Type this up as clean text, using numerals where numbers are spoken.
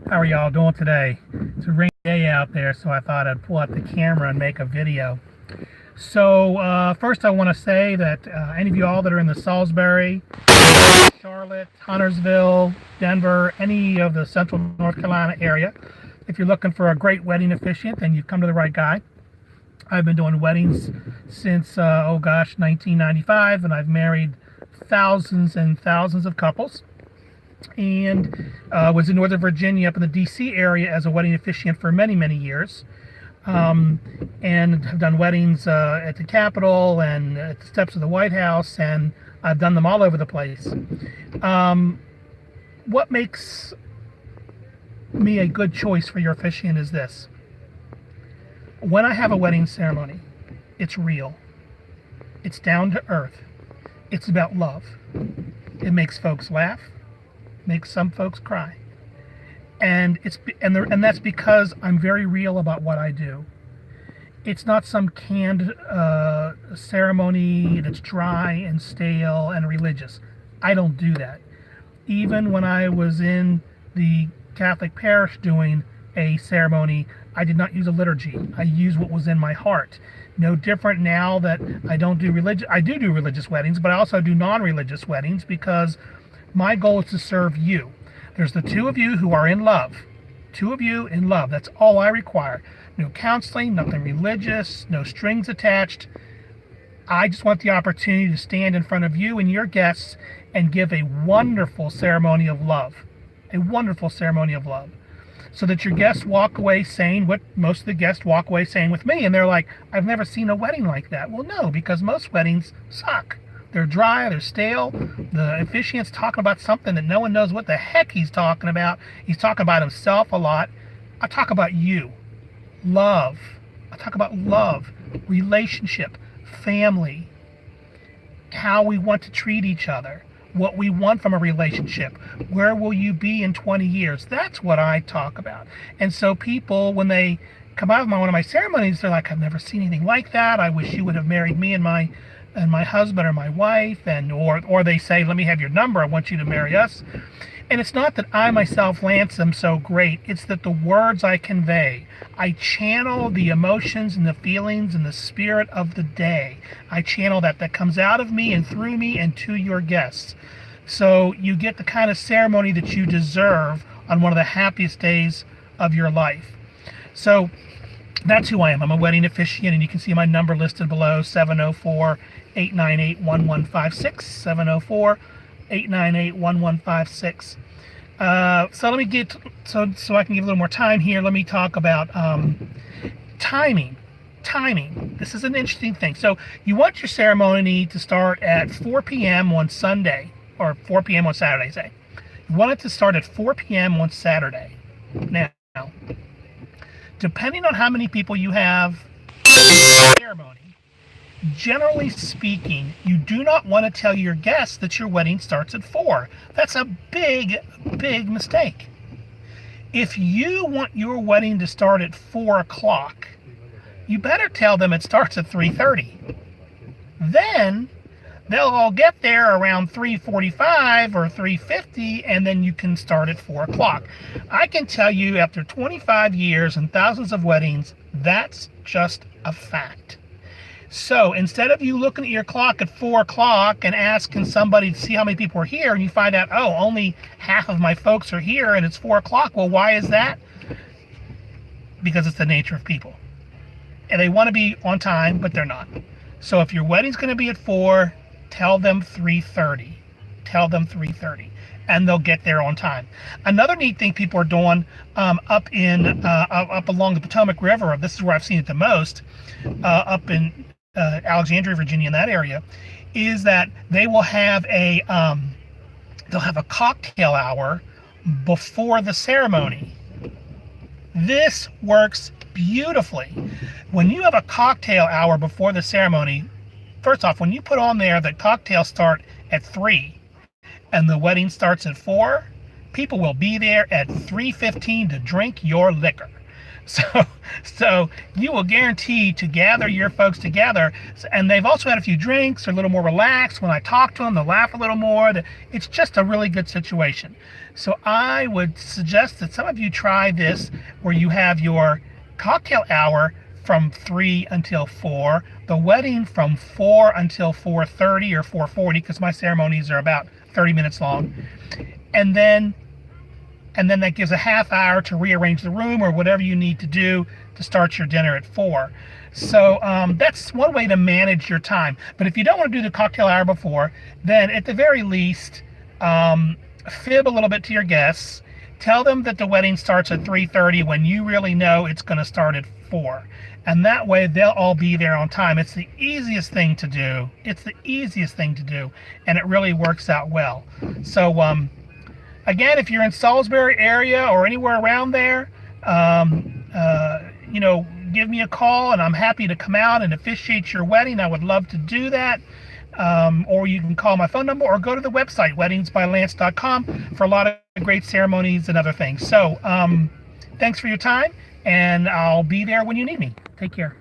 How are y'all doing today? It's a rainy day out there, so I thought I'd pull out the camera and make a video. So first I want to say that any of you all that are in the Salisbury, Charlotte, Huntersville, Denver, any of the central North Carolina area, if you're looking for a great wedding officiant, then you've come to the right guy. I've been doing weddings since, 1995, and I've married thousands and thousands of couples, and was in Northern Virginia up in the D.C. area as a wedding officiant for many, many years. And have done weddings at the Capitol and at the steps of the White House, and I've done them all over the place. What makes me a good choice for your officiant is this. When I have a wedding ceremony, it's real. It's down to earth. It's about love. It makes folks laugh, makes some folks cry. And that's because I'm very real about what I do. It's not some canned ceremony that's dry and stale and religious. I don't do that. Even when I was in the Catholic parish doing a ceremony, I did not use a liturgy. I used what was in my heart. No different now that I don't do religious. I do religious weddings, but I also do non-religious weddings because my goal is to serve you. There's the two of you who are in love. Two of you in love. That's all I require. No counseling, nothing religious, no strings attached. I just want the opportunity to stand in front of you and your guests and give a wonderful ceremony of love. A wonderful ceremony of love. So that your guests walk away saying what most of the guests walk away saying with me. And they're like, I've never seen a wedding like that. Well, no, because most weddings suck. They're dry, they're stale. The officiant's talking about something that no one knows what the heck he's talking about. He's talking about himself a lot. I talk about you. Love. I talk about love, relationship, family, how we want to treat each other, what we want from a relationship. Where will you be in 20 years? That's what I talk about. And so people, when they come out of one of my ceremonies, they're like, I've never seen anything like that. I wish you would have married me and my husband or my wife, and or they say, let me have your number, I want you to marry us. And it's not that I myself, Lance, am so great. It's that the words I convey, I channel the emotions and the feelings and the spirit of the day. I channel that comes out of me and through me and to your guests. So you get the kind of ceremony that you deserve on one of the happiest days of your life. So that's who I am. I'm a wedding officiant, and you can see my number listed below, 704-898-1156, 704-898-1156. So let me get, so I can give a little more time here, let me talk about timing. This is an interesting thing. So you want your ceremony to start at 4 p.m. on Sunday, or 4 p.m. on Saturday, say. You want it to start at 4 p.m. on Saturday. Now, depending on how many people you have in the ceremony, generally speaking, you do not want to tell your guests that your wedding starts at 4. That's a big, big mistake. If you want your wedding to start at 4 o'clock, you better tell them it starts at 3:30. Then they'll all get there around 3:45 or 3:50, and then you can start at 4 o'clock. I can tell you, after 25 years and thousands of weddings, that's just a fact. So instead of you looking at your clock at 4 o'clock and asking somebody to see how many people are here, and you find out, oh, only half of my folks are here and it's 4 o'clock. Well, why is that? Because it's the nature of people. And they want to be on time, but they're not. So if your wedding's going to be at 4, tell them 3:30. Tell them 3:30. And they'll get there on time. Another neat thing people are doing up along the Potomac River, this is where I've seen it the most, up in Alexandria, Virginia, in that area, is that they will have they'll have a cocktail hour before the ceremony. This works beautifully. When you have a cocktail hour before the ceremony, first off, when you put on there that cocktails start at 3 and the wedding starts at 4, people will be there at 3:15 to drink your liquor. So, so you will guarantee to gather your folks together, and they've also had a few drinks. They're a little more relaxed. When I talk to them, they'll laugh a little more. It's just a really good situation. So I would suggest that some of you try this, where you have your cocktail hour from 3 until 4, the wedding from 4 until 4:30 or 4:40, because my ceremonies are about 30 minutes long, and then that gives a half hour to rearrange the room or whatever you need to do to start your dinner at 4. So that's one way to manage your time. But if you don't want to do the cocktail hour before, then at the very least, fib a little bit to your guests. Tell them that the wedding starts at 3:30 when you really know it's going to start at 4. And that way they'll all be there on time. It's the easiest thing to do. It's the easiest thing to do. And it really works out well. So, again, if you're in Salisbury area or anywhere around there, give me a call and I'm happy to come out and officiate your wedding. I would love to do that. Or you can call my phone number or go to the website, WeddingsbyLance.com, for a lot of great ceremonies and other things. So thanks for your time, and I'll be there when you need me. Take care.